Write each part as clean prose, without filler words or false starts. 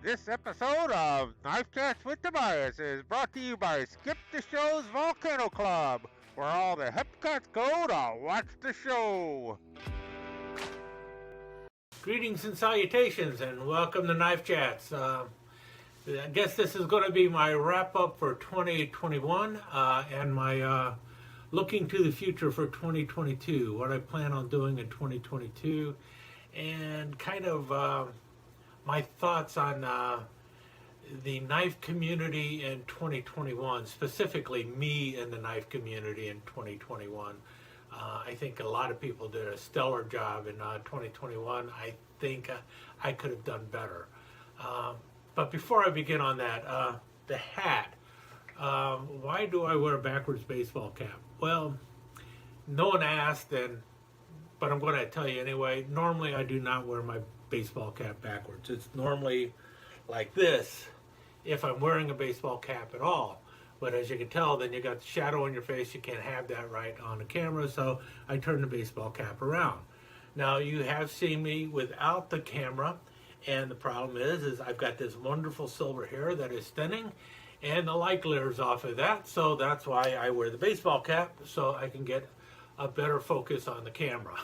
This episode of Knife Chats with Tobias is brought to you by Skip the Show's Volcano Club, where all the hep cats go to watch the show. Greetings and salutations, and welcome to Knife Chats. I guess this is going to be my wrap up for 2021 and my looking to the future for 2022. What I plan on doing in 2022, and kind of my thoughts on the knife community in 2021, specifically me in the knife community in 2021. I think a lot of people did a stellar job in 2021. I think I could have done better. But before I begin on that, the hat. Why do I wear a backwards baseball cap? Well, no one asked, but I'm going to tell you anyway. Normally, I do not wear my baseball cap backwards. It's normally like this if I'm wearing a baseball cap at all. But as you can tell, then you got the shadow on your face. You can't have that right on the camera, so I turn the baseball cap around. Now, you have seen me without the camera, and the problem is I've got this wonderful silver hair that is thinning, and the light glares off of that, so that's why I wear the baseball cap, so I can get a better focus on the camera.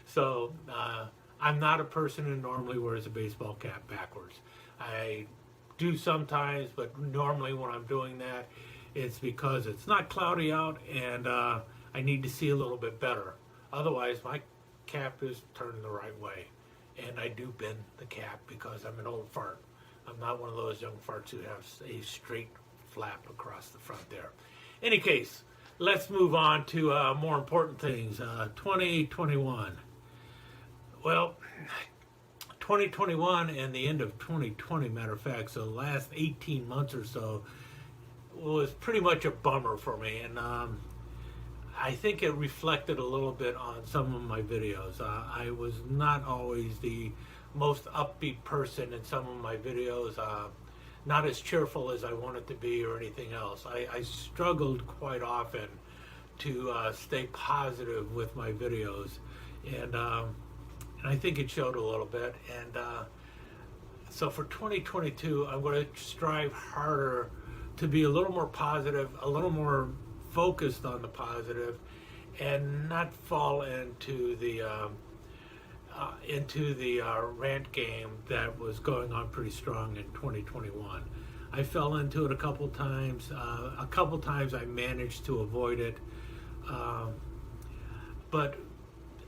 So I'm not a person who normally wears a baseball cap backwards. I do sometimes, but normally when I'm doing that, it's because it's not cloudy out and I need to see a little bit better. Otherwise, my cap is turned the right way. And I do bend the cap because I'm an old fart. I'm not one of those young farts who have a straight flap across the front there. Any case, let's move on to more important things. 2021. Well, 2021 and the end of 2020, matter of fact, so the last 18 months or so was pretty much a bummer for me, and I think it reflected a little bit on some of my videos. I was not always the most upbeat person in some of my videos, not as cheerful as I wanted to be or anything else. I struggled quite often to stay positive with my videos, and I think it showed a little bit. And so for 2022, I'm going to strive harder to be a little more positive, a little more focused on the positive, and not fall into the rant game that was going on pretty strong in 2021. I fell into it a couple times. A couple times I managed to avoid it, but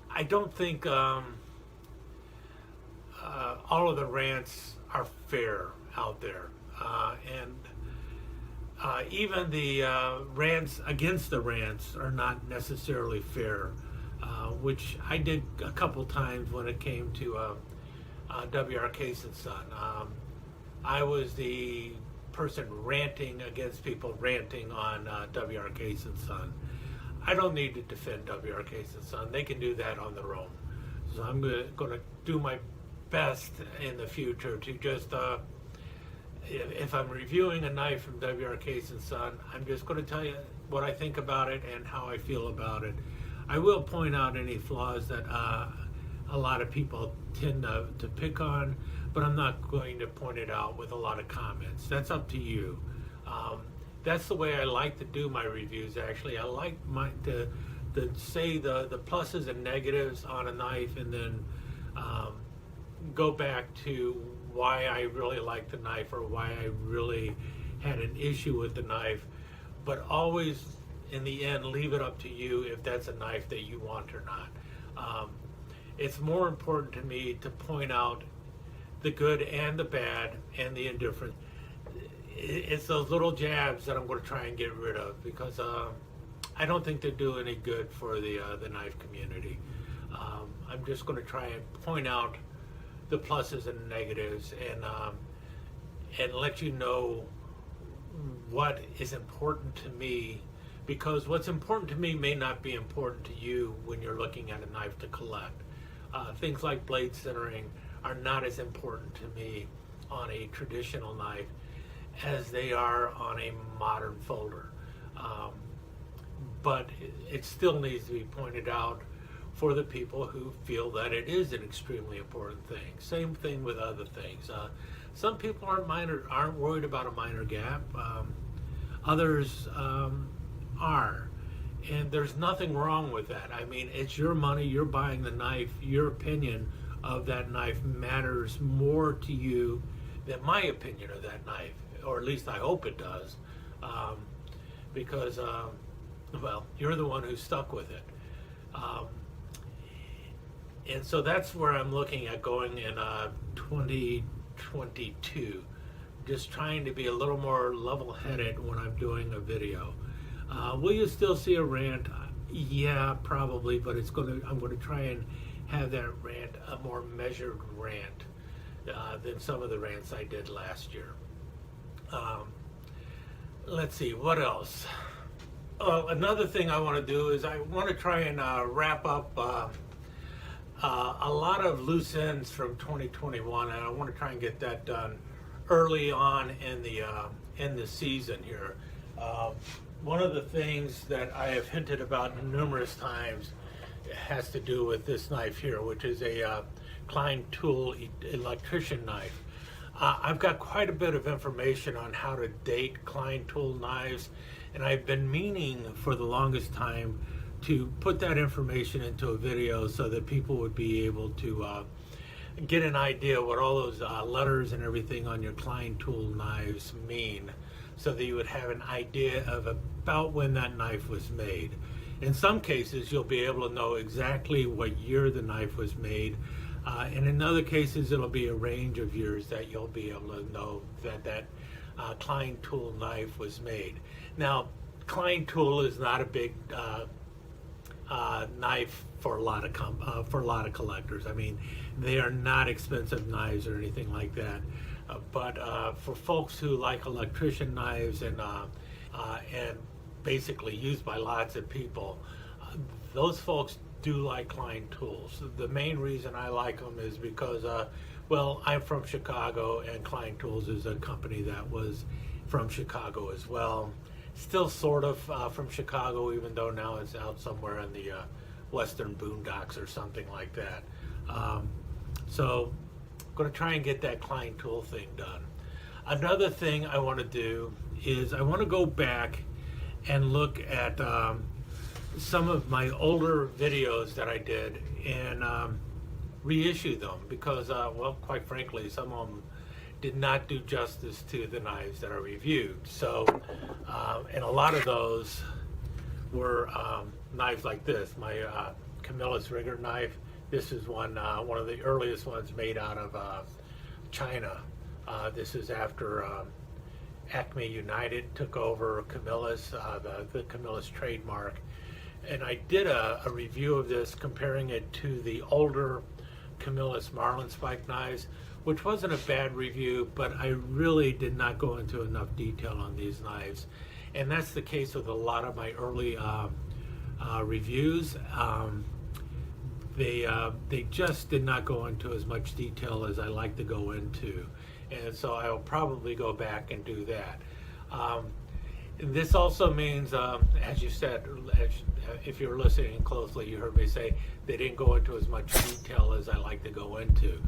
I don't think all of the rants are fair out there, and even the rants against the rants are not necessarily fair, which I did a couple times when it came to W.R. Case and Son. I was the person ranting against people ranting on W.R. Case and Son. I don't need to defend W.R. Case and Son. They can do that on their own. So I'm going to do my best in the future to just if I'm reviewing a knife from W.R. Case and Son, I'm just going to tell you what I think about it and how I feel about it. I will point out any flaws that a lot of people tend to pick on, but I'm not going to point it out with a lot of comments. That's up to you. That's the way I like to do my reviews, actually. I like to say the pluses and negatives on a knife, and then go back to why I really like the knife or why I really had an issue with the knife, but always in the end leave it up to you if that's a knife that you want or not. It's more important to me to point out the good and the bad and the indifferent. It's those little jabs that I'm going to try and get rid of, because I don't think they do any good for the knife community. I'm just going to try and point out the pluses and negatives, and let you know what is important to me, because what's important to me may not be important to you when you're looking at a knife to collect. Things like blade centering are not as important to me on a traditional knife as they are on a modern folder. But it still needs to be pointed out for the people who feel that it is an extremely important thing. Same thing with other things. Some people aren't worried about a minor gap. Others are. And there's nothing wrong with that. I mean, it's your money, you're buying the knife, your opinion of that knife matters more to you than my opinion of that knife, or at least I hope it does, because, well, you're the one who's stuck with it. And so that's where I'm looking at going in 2022, just trying to be a little more level-headed when I'm doing a video. Will you still see a rant? Yeah, probably, but I'm going to try and have that rant a more measured rant than some of the rants I did last year. Let's see, what else? Another thing I want to do is I want to try and wrap up a lot of loose ends from 2021, and I want to try and get that done early on in the season here. One of the things that I have hinted about numerous times has to do with this knife here, which is a Klein tool electrician knife. I've got quite a bit of information on how to date Klein tool knives, and I've been meaning for the longest time to put that information into a video so that people would be able to get an idea what all those letters and everything on your Klein tool knives mean, so that you would have an idea of about when that knife was made. In some cases, you'll be able to know exactly what year the knife was made, and in other cases, it'll be a range of years that you'll be able to know that Klein tool knife was made. Now, Klein tool is not a big knife for a lot of collectors. I mean, they are not expensive knives or anything like that. But for folks who like electrician knives and basically used by lots of people, those folks do like Klein tools. The main reason I like them is because, well, I'm from Chicago, and Klein Tools is a company that was from Chicago as well. Still sort of from Chicago, even though now it's out somewhere in the western boondocks or something like that. So I'm going to try and get that Klein tool thing done. Another thing I want to do is I want to go back and look at some of my older videos that I did and reissue them because, well, quite frankly, some of them did not do justice to the knives that I reviewed. So, and a lot of those were knives like this, my Camillus rigger knife. This is one of the earliest ones made out of China. This is after Acme United took over Camillus, the Camillus trademark. And I did a review of this, comparing it to the older Camillus Marlin spike knives, which wasn't a bad review, but I really did not go into enough detail on these knives. And that's the case with a lot of my early reviews. They just did not go into as much detail as I like to go into. And so I'll probably go back and do that. This also means, as you said, if you were listening closely, you heard me say they didn't go into as much detail as I like to go into.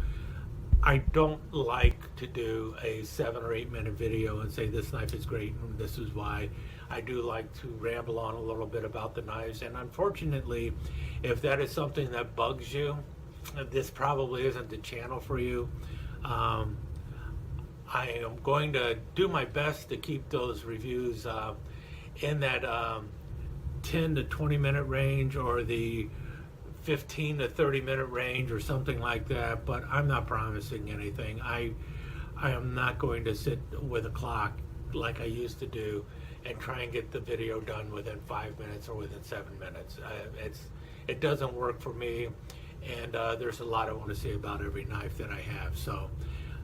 I don't like to do a 7 or 8 minute video and say this knife is great and this is why. I do like to ramble on a little bit about the knives, and unfortunately, if that is something that bugs you, this probably isn't the channel for you. I am going to do my best to keep those reviews in that 10 to 20 minute range, or the 15 to 30 minute range, or something like that, but I'm not promising anything. I am not going to sit with a clock like I used to do and try and get the video done within 5 minutes or within 7 minutes. It doesn't work for me, and there's a lot I want to say about every knife that I have. So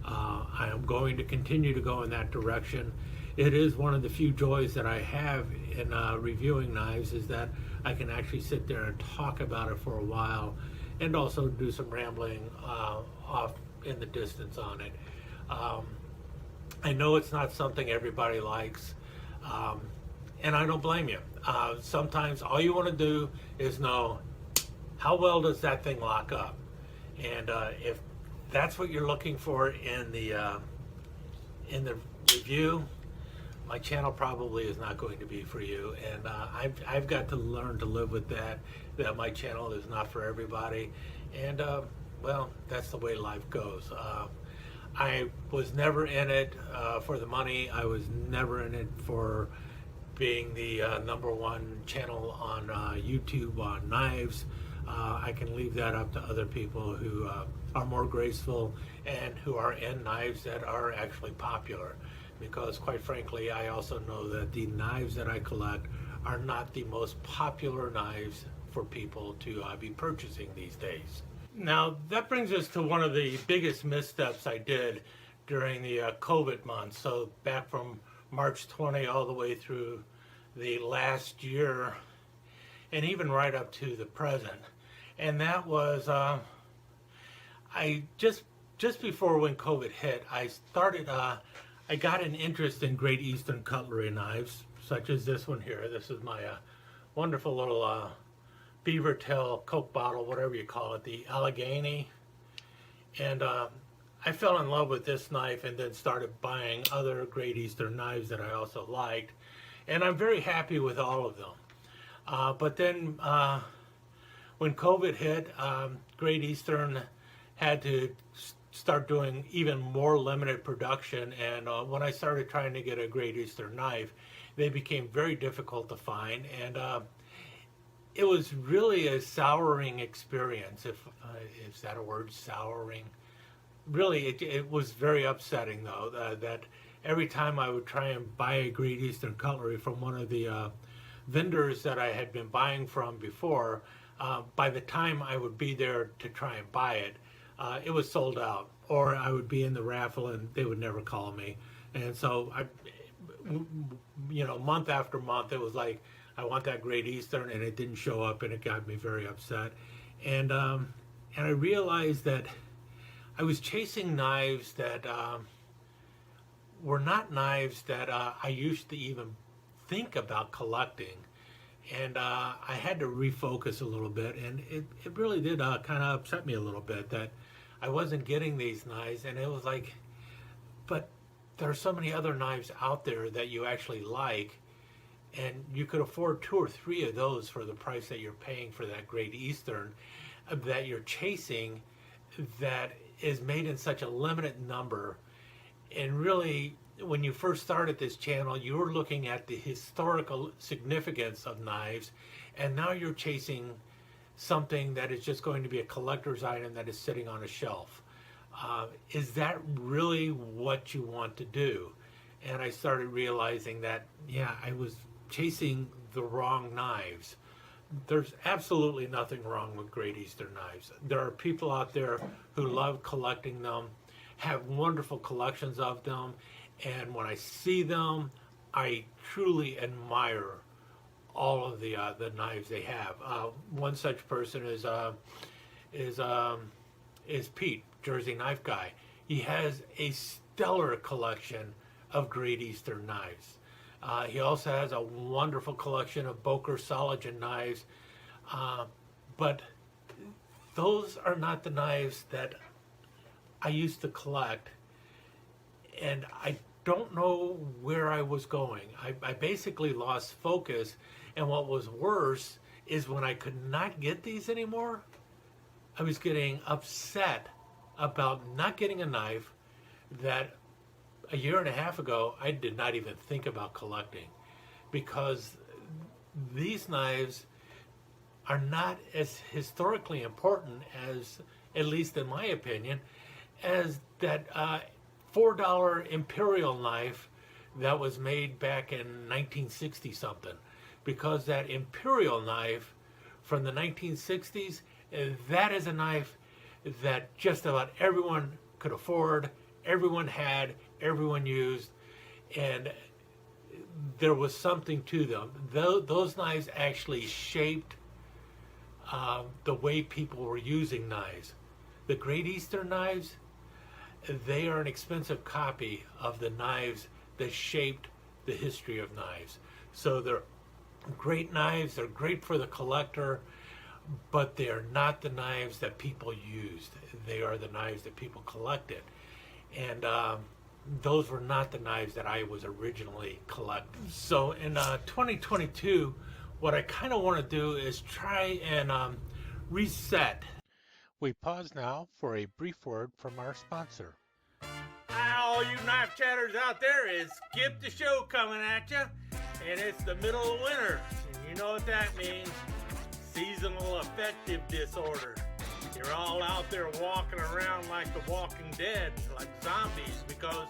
I am going to continue to go in that direction. It is one of the few joys that I have in reviewing knives, is that I can actually sit there and talk about it for a while, and also do some rambling off in the distance on it. I know it's not something everybody likes, and I don't blame you. Sometimes all you want to do is know how well does that thing lock up? And if that's what you're looking for in the review, my channel probably is not going to be for you. And I've got to learn to live with that my channel is not for everybody. And well, that's the way life goes. I was never in it for the money. I was never in it for being the #1 channel on YouTube on knives. I can leave that up to other people who are more graceful and who are in knives that are actually popular. Because quite frankly, I also know that the knives that I collect are not the most popular knives for people to be purchasing these days. Now, that brings us to one of the biggest missteps I did during the COVID months. So back from March 20 all the way through the last year, and even right up to the present. And that was, I just before when COVID hit, I started, I got an interest in Great Eastern cutlery knives, such as this one here. This is my wonderful little beaver tail Coke bottle, whatever you call it, the Allegheny. And I fell in love with this knife and then started buying other Great Eastern knives that I also liked. And I'm very happy with all of them. But then when COVID hit, Great Eastern had to start doing even more limited production. And when I started trying to get a Great Eastern knife, they became very difficult to find. And it was really a souring experience, if is that a word, souring? Really, it was very upsetting, though, that every time I would try and buy a Great Eastern cutlery from one of the vendors that I had been buying from before, by the time I would be there to try and buy it, it was sold out, or I would be in the raffle and they would never call me. And so, month after month, it was like, I want that Great Eastern, and it didn't show up, and it got me very upset. And I realized that I was chasing knives that were not knives that I used to even think about collecting. And I had to refocus a little bit, and it really did kind of upset me a little bit that I wasn't getting these knives. And it was like, but there are so many other knives out there that you actually like, and you could afford 2 or 3 of those for the price that you're paying for that Great Eastern that you're chasing, that is made in such a limited number. And really, when you first started this channel, you were looking at the historical significance of knives, and now you're chasing something that is just going to be a collector's item that is sitting on a shelf. Is that really what you want to do? And I started realizing that, yeah, I was chasing the wrong knives. There's absolutely nothing wrong with Great Eastern knives. There are people out there who love collecting them, have wonderful collections of them, and when I see them, I truly admire all of the knives they have. One such person is Pete, Jersey Knife Guy. He has a stellar collection of Great Eastern knives. He also has a wonderful collection of Boker Soligen knives, but those are not the knives that I used to collect, and I don't know where I was going. I basically lost focus, and what was worse is when I could not get these anymore, I was getting upset about not getting a knife that a year and a half ago I did not even think about collecting, because these knives are not as historically important as, at least in my opinion, as that $4 Imperial knife that was made back in 1960 something. Because that Imperial knife from the 1960s, that is a knife that just about everyone could afford, everyone had, everyone used, and there was something to them. Those knives actually shaped the way people were using knives. The Great Eastern knives, they are an expensive copy of the knives that shaped the history of knives. So they're great knives, they're great for the collector, but they are not the knives that people used. They are the knives that people collected. And those were not the knives that I was originally collecting. So in 2022, what I kind of want to do is try and reset. We pause now for a brief word from our sponsor. Hi, all you knife chatters out there, is Skip the Show coming at you. And it's the middle of winter. And you know what that means. Seasonal affective disorder. You're all out there walking around like the Walking Dead, like zombies, because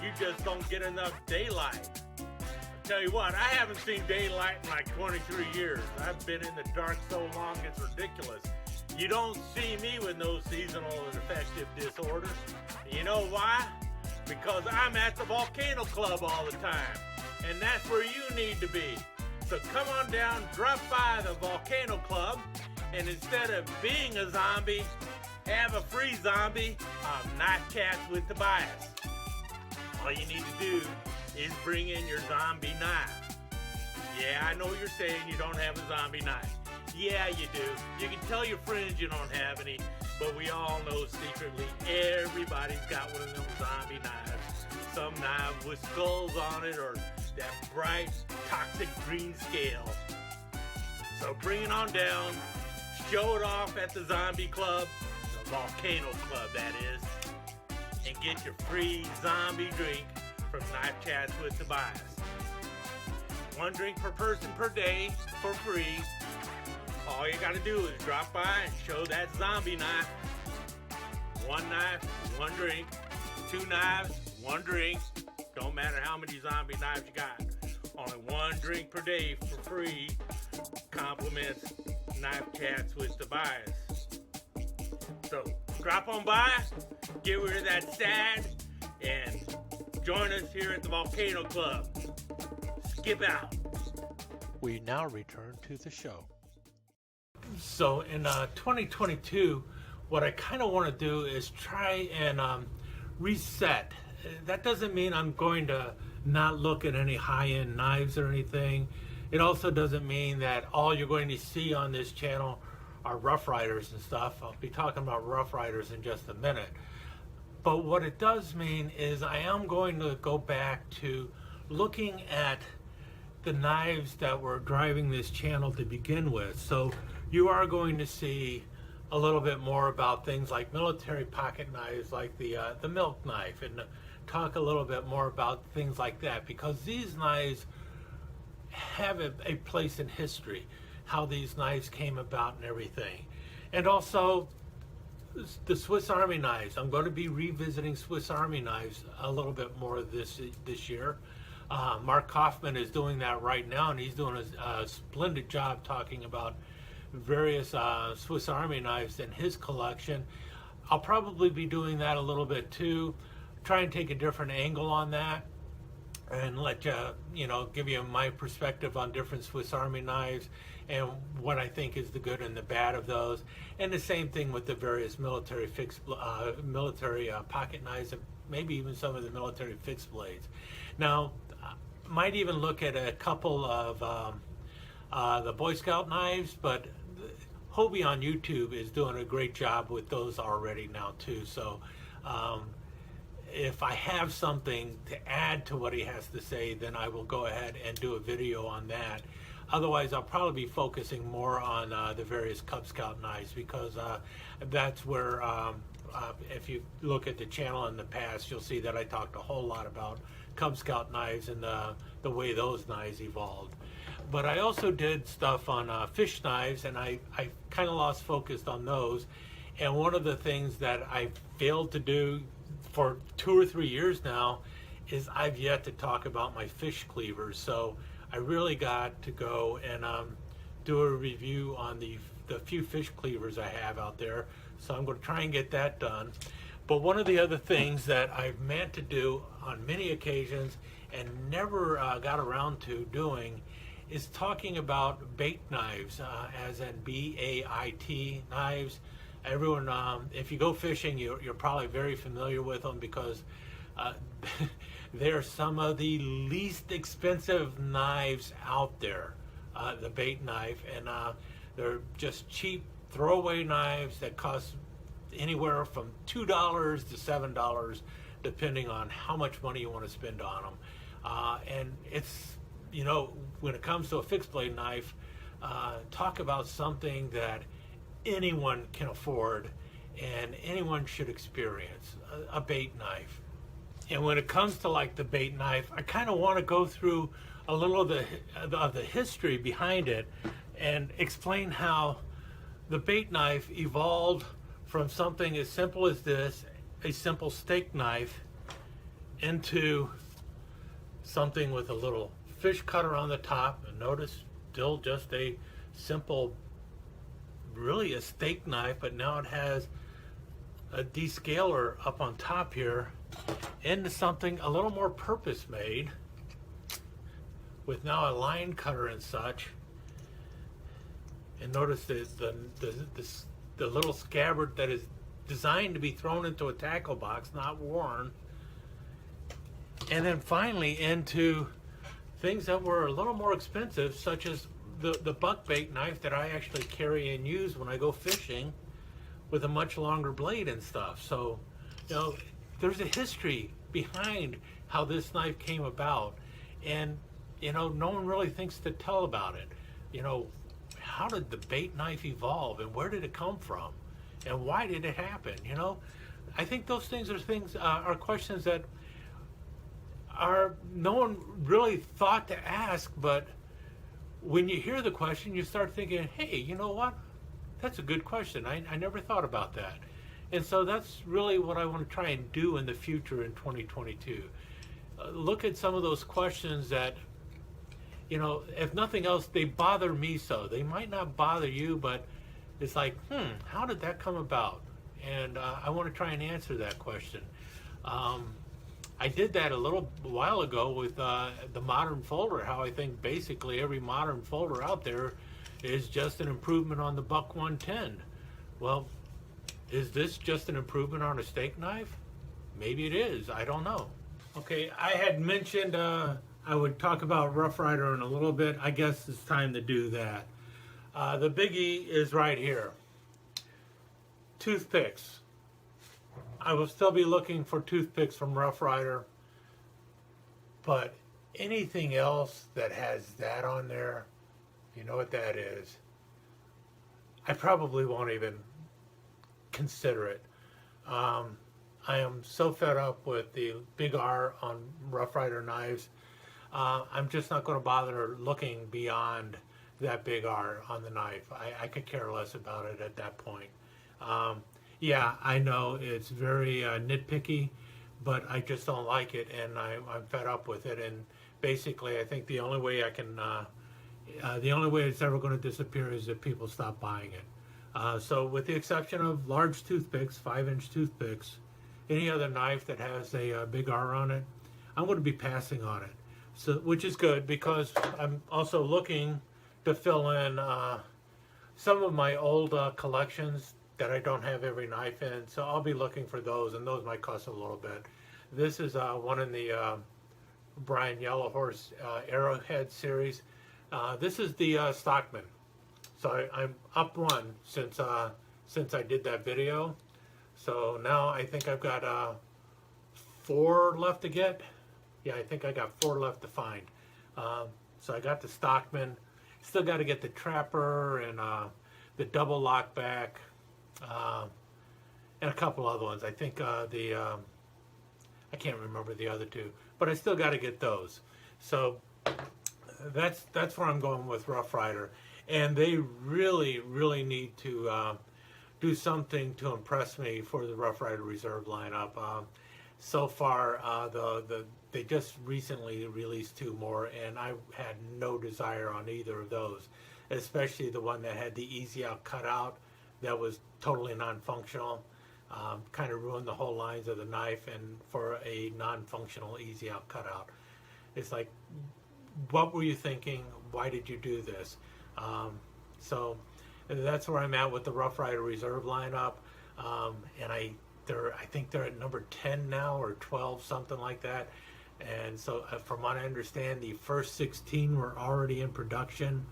you just don't get enough daylight. I tell you what, I haven't seen daylight in like 23 years. I've been in the dark so long it's ridiculous. You don't see me with no seasonal affective disorders. You know why? Because I'm at the Volcano Club all the time. And that's where you need to be. So come on down, drop by the Volcano Club, and instead of being a zombie, have a free zombie of Knife Chats with Tobias. All you need to do is bring in your zombie knife. Yeah, I know you're saying you don't have a zombie knife. Yeah, you do. You can tell your friends you don't have any, but we all know secretly everybody's got one of them zombie knives. Some knife with skulls on it, or that bright, toxic green scale. So bring it on down, show it off at the Zombie Club, the Volcano Club that is, and get your free zombie drink from Knife Chats with Tobias. 1 drink per person per day for free. All you gotta do is drop by and show that zombie knife. 1 knife, 1 drink. 2 knives, 1 drink. Don't matter how many zombie knives you got. Only 1 drink per day for free. Compliments Knife Chats with Tobias. So drop on by, get rid of that sad, and join us here at the Volcano Club. Skip out. We now return to the show. So in 2022, what I kind of want to do is try and reset. That doesn't mean I'm going to not look at any high-end knives or anything. It also doesn't mean that all you're going to see on this channel are Rough Riders and stuff. I'll be talking about Rough Riders in just a minute. But what it does mean is I am going to go back to looking at the knives that were driving this channel to begin with. So you are going to see a little bit more about things like military pocket knives, like the milk knife, and talk a little bit more about things like that, because these knives have a place in history, how these knives came about and everything. And also the Swiss Army knives. I'm going to be revisiting Swiss Army knives a little bit more this year. Mark Kaufman is doing that right now, and he's doing a splendid job talking about various Swiss Army knives in his collection. I'll probably be doing that a little bit too. Try and take a different angle on that, and let you know, give you my perspective on different Swiss Army knives and what I think is the good and the bad of those. And the same thing with the various military pocket knives, and maybe even some of the military fixed blades. Now, might even look at a couple of the Boy Scout knives, but Hobie on YouTube is doing a great job with those already now too. So if I have something to add to what he has to say, then I will go ahead and do a video on that. Otherwise, I'll probably be focusing more on the various Cub Scout knives, because that's where, if you look at the channel in the past, you'll see that I talked a whole lot about Cub Scout knives and the way those knives evolved. But I also did stuff on fish knives, and I kind of lost focus on those. And one of the things that I failed to do for 2 or 3 years now is I've yet to talk about my fish cleavers. So I really got to go and do a review on the few fish cleavers I have out there. So I'm going to try and get that done. But one of the other things that I've meant to do on many occasions and never got around to doing is talking about bait knives, as in B-A-I-T knives. Everyone, if you go fishing, you're probably very familiar with them, because they're some of the least expensive knives out there, the bait knife. And They're just cheap throwaway knives that cost anywhere from $2 to $7, depending on how much money you want to spend on them. And it's, when it comes to a fixed blade knife, talk about something that anyone can afford and anyone should experience, a bait knife. And when it comes to like the bait knife, I kind of want to go through a little of the history behind it and explain how the bait knife evolved from something as simple as this, a simple steak knife, into something with a little fish cutter on the top. And notice, still just a simple, really a steak knife, but now it has a descaler up on top here into something a little more purpose made, with now a line cutter and such. And notice the little scabbard that is designed to be thrown into a tackle box, not worn. And then finally into things that were a little more expensive, such as the buck bait knife that I actually carry and use when I go fishing, with a much longer blade and stuff. So, there's a history behind how this knife came about, and no one really thinks to tell about it. How did the bait knife evolve, and where did it come from, and why did it happen? I think those things are questions that no one really thought to ask, but when you hear the question, you start thinking, hey, you know what? That's a good question. I never thought about that. And so that's really what I want to try and do in the future in 2022. Look at some of those questions that, if nothing else, they bother me so. They might not bother you, but it's like, how did that come about? And I want to try and answer that question. I did that a little while ago with the modern folder, how I think basically every modern folder out there is just an improvement on the Buck 110. Well, is this just an improvement on a steak knife? Maybe it is. I don't know. Okay, I had mentioned I would talk about Rough Rider in a little bit. I guess it's time to do that. The biggie is right here. Toothpicks. I will still be looking for toothpicks from Rough Rider, but anything else that has that on there, you know what that is, I probably won't even consider it. I am so fed up with the big R on Rough Rider knives. I'm just not going to bother looking beyond that big R on the knife. I could care less about it at that point. Yeah, I know it's very nitpicky, but I just don't like it, and I'm fed up with it. And basically, I think the only way the only way it's ever going to disappear is if people stop buying it. So, with the exception of large toothpicks, 5-inch toothpicks, any other knife that has a big R on it, I'm going to be passing on it. So, which is good, because I'm also looking to fill in some of my old collections that I don't have every knife in, so I'll be looking for those, and those might cost a little bit. This is one in the Brian Yellowhorse Arrowhead series. This is the Stockman, so I'm up one since I did that video. So now I think I've got 4 left to get. Yeah, I think I got 4 left to find. So I got the Stockman. Still got to get the Trapper and the double lockback. And a couple other ones. I think I can't remember the other 2, but I still got to get those. So that's where I'm going with Rough Rider, and they really need to do something to impress me for the Rough Rider Reserve lineup. So far, they just recently released 2 more, and I had no desire on either of those, especially the one that had the easy out cutout that was totally non-functional. Kind of ruined the whole lines of the knife, and for a non-functional easy out cutout. It's like, what were you thinking? Why did you do this? So that's where I'm at with the Rough Rider Reserve lineup. And I think they're at number 10 now, or 12, something like that. And so from what I understand, the first 16 were already in production.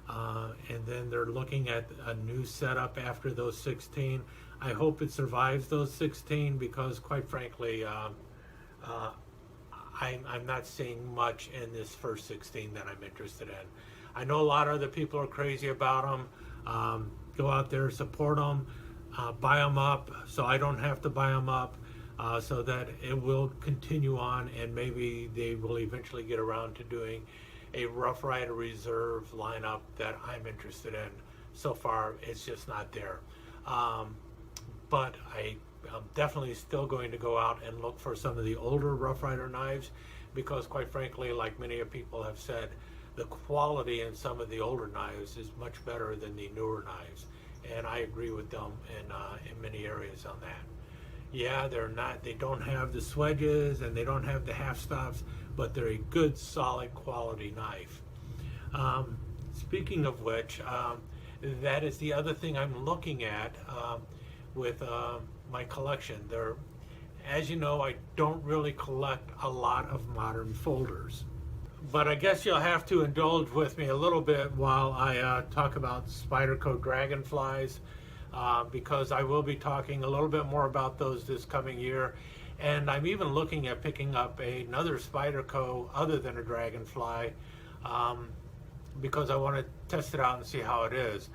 and then they're looking at a new setup after those 16. I hope it survives those 16 because, quite frankly, I'm not seeing much in this first 16 that I'm interested in. I know a lot of other people are crazy about them. Go out there, support them, buy them up so I don't have to buy them up, so that it will continue on, and maybe they will eventually get around to doing a Rough Rider Reserve lineup that I'm interested in. So far, it's just not there. But I'm definitely still going to go out and look for some of the older Rough Rider knives because, quite frankly, like many people have said, the quality in some of the older knives is much better than the newer knives. And I agree with them in many areas on that. Yeah, they don't have the swedges and they don't have the half stops, but they're a good, solid quality knife. Speaking of which, that is the other thing I'm looking at with my collection. As you know, I don't really collect a lot of modern folders. But I guess you'll have to indulge with me a little bit while I talk about Spyderco Dragonflies, because I will be talking a little bit more about those this coming year. And I'm even looking at picking up another Spyderco other than a Dragonfly, because I want to test it out and see how it is.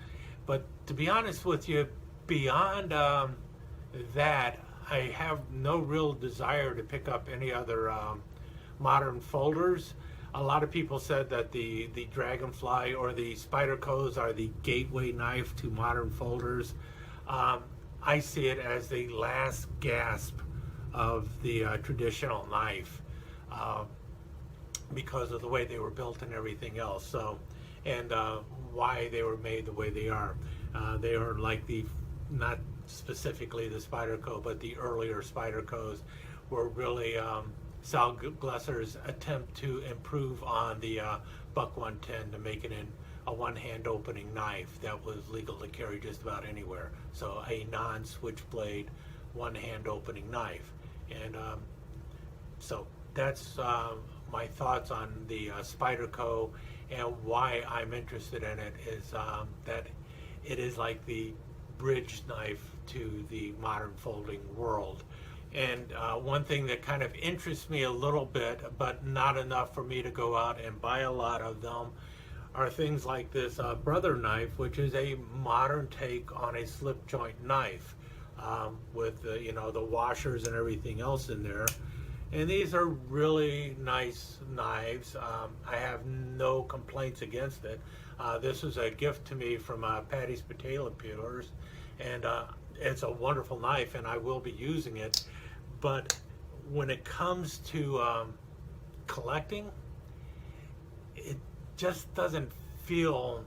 But to be honest with you, beyond that, I have no real desire to pick up any other modern folders. A lot of people said that the Dragonfly or the Spydercos are the gateway knife to modern folders. I see it as the last gasp of the traditional knife, because of the way they were built and everything else. So, and why they were made the way they are. They are like not specifically the Spyderco, but the earlier Spydercos were really Sal Glesser's attempt to improve on the Buck 110 to make it in a one-hand opening knife that was legal to carry just about anywhere. So a non-switchblade one-hand opening knife. And so that's my thoughts on the Spyderco, and why I'm interested in it is that it is like the bridge knife to the modern folding world. And one thing that kind of interests me a little bit, but not enough for me to go out and buy a lot of them, are things like this Brother knife, which is a modern take on a slip joint knife, with the washers and everything else in there. And these are really nice knives. I have no complaints against it. This was a gift to me from Patty's Potato Peelers, and it's a wonderful knife, and I will be using it. But when it comes to collecting, it just doesn't feel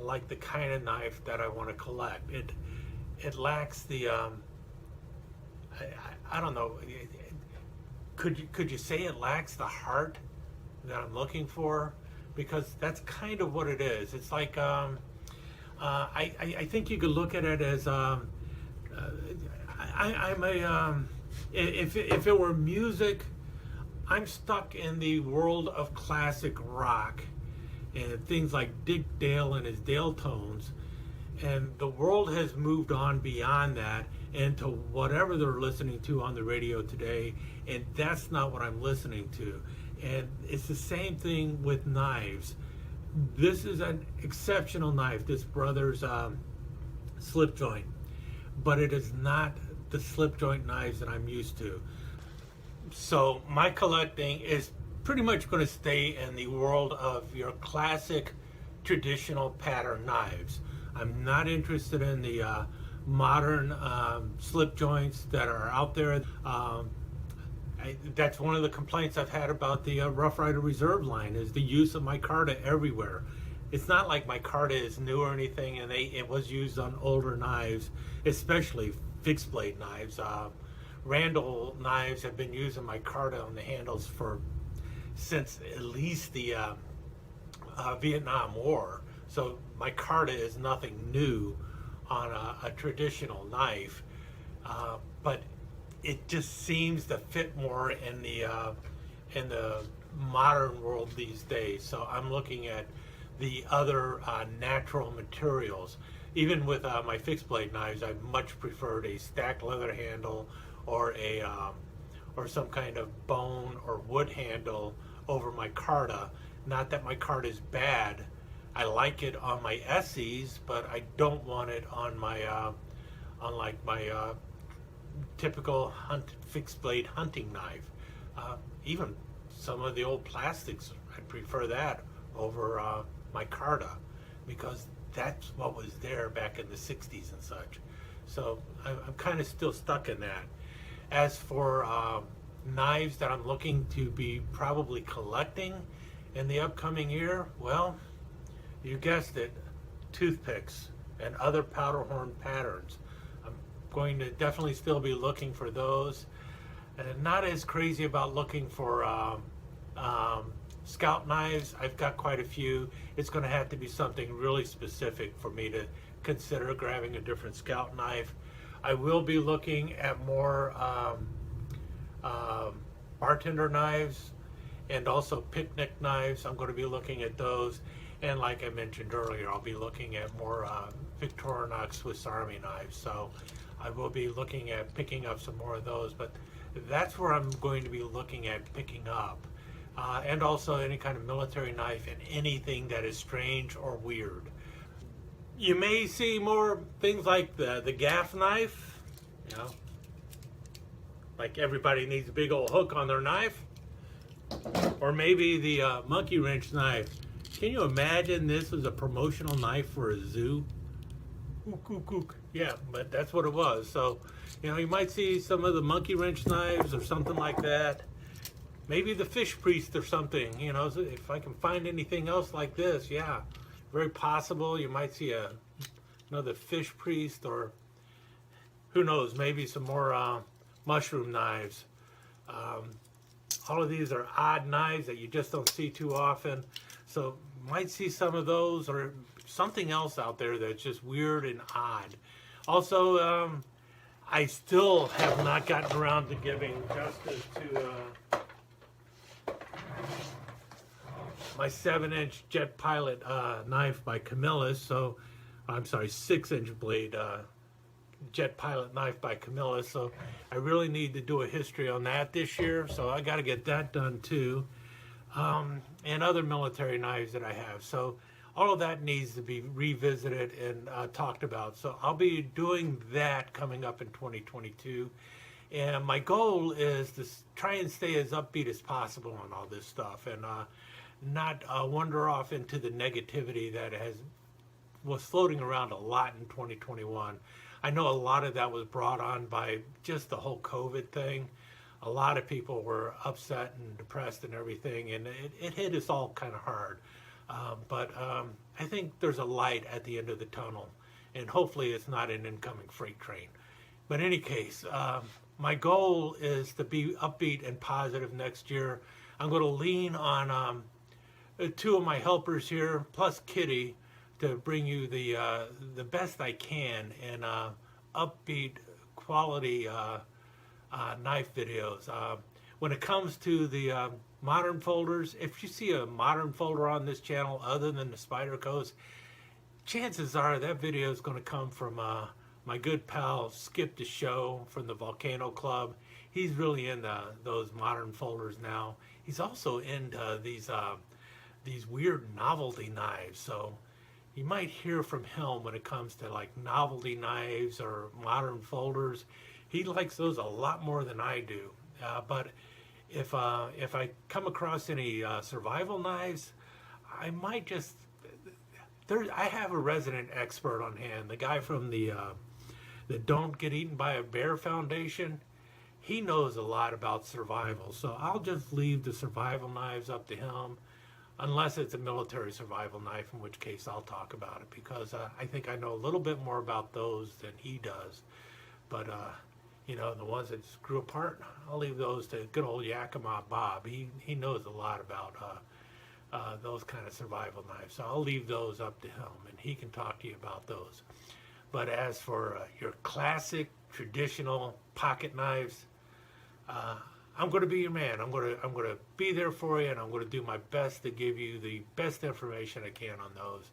like the kind of knife that I want to collect. It lacks the I don't know. Could you say it lacks the heart that I'm looking for? Because that's kind of what it is. It's like I think you could look at it as if it were music, I'm stuck in the world of classic rock and things like Dick Dale and his Dale tones, and the world has moved on beyond that into whatever they're listening to on the radio today, and that's not what I'm listening to. And it's the same thing with knives. This is an exceptional knife, this Brother's slip joint, but it is not the slip joint knives that I'm used to. So my collecting is pretty much going to stay in the world of your classic traditional pattern knives. I'm not interested in the modern slip joints that are out there. That's one of the complaints I've had about the Rough Rider Reserve line, is the use of micarta everywhere. It's not like micarta is new or anything, and it was used on older knives, especially fixed blade knives. Randall knives have been using micarta on the handles since at least the Vietnam War. So micarta is nothing new on a traditional knife, but it just seems to fit more in the modern world these days. So I'm looking at the other natural materials. Even with my fixed blade knives, I much preferred a stacked leather handle or a or some kind of bone or wood handle over my Carta. Not that my Carta is bad. I like it on my Essies, but I don't want it on my on like my typical fixed blade hunting knife. Even some of the old plastics, I prefer that over my Carta, because that's what was there back in the 60s and such. So I'm kind of still stuck in that. As for knives that I'm looking to be probably collecting in the upcoming year, well, you guessed it, toothpicks and other powder horn patterns. I'm going to definitely still be looking for those. And not as crazy about looking for scout knives. I've got quite a few. It's going to have to be something really specific for me to consider grabbing a different scout knife. I will be looking at more bartender knives and also picnic knives. I'm going to be looking at those. And like I mentioned earlier, I'll be looking at more Victorinox Swiss Army knives. So I will be looking at picking up some more of those. But that's where I'm going to be looking at picking up. And also any kind of military knife and anything that is strange or weird. You may see more things like the gaff knife, you know, like everybody needs a big old hook on their knife, or maybe the monkey wrench knife. Can you imagine this was a promotional knife for a zoo? Ook, ook, ook. Yeah, but that's what it was. So, you know, you might see some of the monkey wrench knives or something like that. Maybe the fish priest or something, you know, if I can find anything else like this, yeah. Very possible you might see another fish priest, or who knows, maybe some more mushroom knives. All of these are odd knives that you just don't see too often. So might see some of those, or something else out there that's just weird and odd. Also, I still have not gotten around to giving justice to my 7-inch Jet Pilot knife by Camillus. So, I'm sorry, 6-inch blade Jet Pilot knife by Camillus. So, I really need to do a history on that this year. So, I got to get that done too. And other military knives that I have. So, all of that needs to be revisited and talked about. So, I'll be doing that coming up in 2022. And my goal is to try and stay as upbeat as possible on all this stuff, and not wander off into the negativity that was floating around a lot in 2021. I know a lot of that was brought on by just the whole COVID thing. A lot of people were upset and depressed and everything, and it hit us all kind of hard. But I think there's a light at the end of the tunnel, and hopefully it's not an incoming freight train. But in any case, my goal is to be upbeat and positive next year. I'm going to lean on two of my helpers here, plus Kitty, to bring you the best I can in upbeat quality knife videos. When it comes to the modern folders, if you see a modern folder on this channel other than the Spydercos, chances are that video is going to come from my good pal Skip the Show from the Volcano Club. He's really into those modern folders now. He's also into these weird novelty knives. So you might hear from him when it comes to like novelty knives or modern folders. He likes those a lot more than I do. But if I come across any survival knives, I might just I have a resident expert on hand. The guy from the Don't Get Eaten by a Bear Foundation. He knows a lot about survival, so I'll just leave the survival knives up to him, unless it's a military survival knife, in which case I'll talk about it, because I think I know a little bit more about those than he does. But you know, the ones that screw apart, I'll leave those to good old Yakima Bob. He knows a lot about those kind of survival knives, so I'll leave those up to him, and he can talk to you about those. But as for your classic, traditional pocket knives, I'm going to be your man. I'm going to be there for you, and I'm going to do my best to give you the best information I can on those.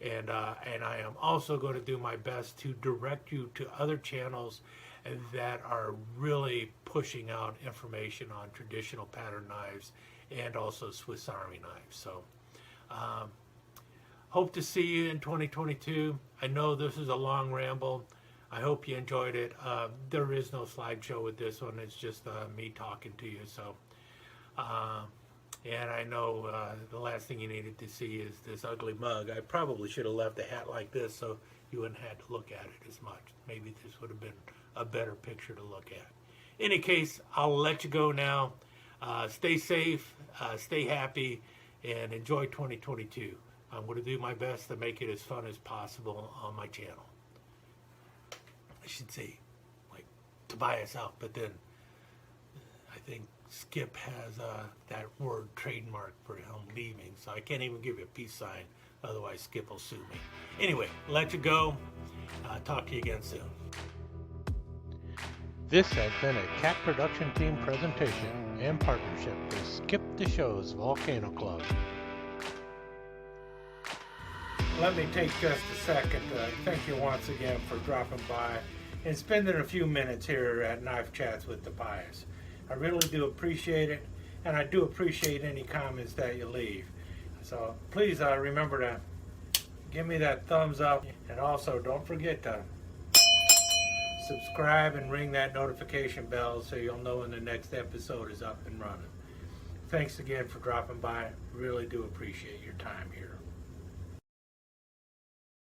And I am also going to do my best to direct you to other channels that are really pushing out information on traditional pattern knives and also Swiss Army knives. So hope to see you in 2022. I know this is a long ramble. I hope you enjoyed it. There is no slideshow with this one. It's just me talking to you. So, and I know the last thing you needed to see is this ugly mug. I probably should have left a hat like this so you wouldn't have to look at it as much. Maybe this would have been a better picture to look at. In any case, I'll let you go now. Stay safe, stay happy, and enjoy 2022. I'm going to do my best to make it as fun as possible on my channel. I should say, like, Tobias out, but then I think Skip has that word trademark for him leaving, so I can't even give you a peace sign, otherwise Skip will sue me. Anyway, let you go. Talk to you again soon. This has been a Cat Production Team presentation in partnership with Skip the Show's Volcano Club. Let me take just a second to thank you once again for dropping by and spending a few minutes here at Knife Chats with Tobias. I really do appreciate it, and I do appreciate any comments that you leave. So please remember to give me that thumbs up, and also don't forget to subscribe and ring that notification bell so you'll know when the next episode is up and running. Thanks again for dropping by. Really do appreciate your time here.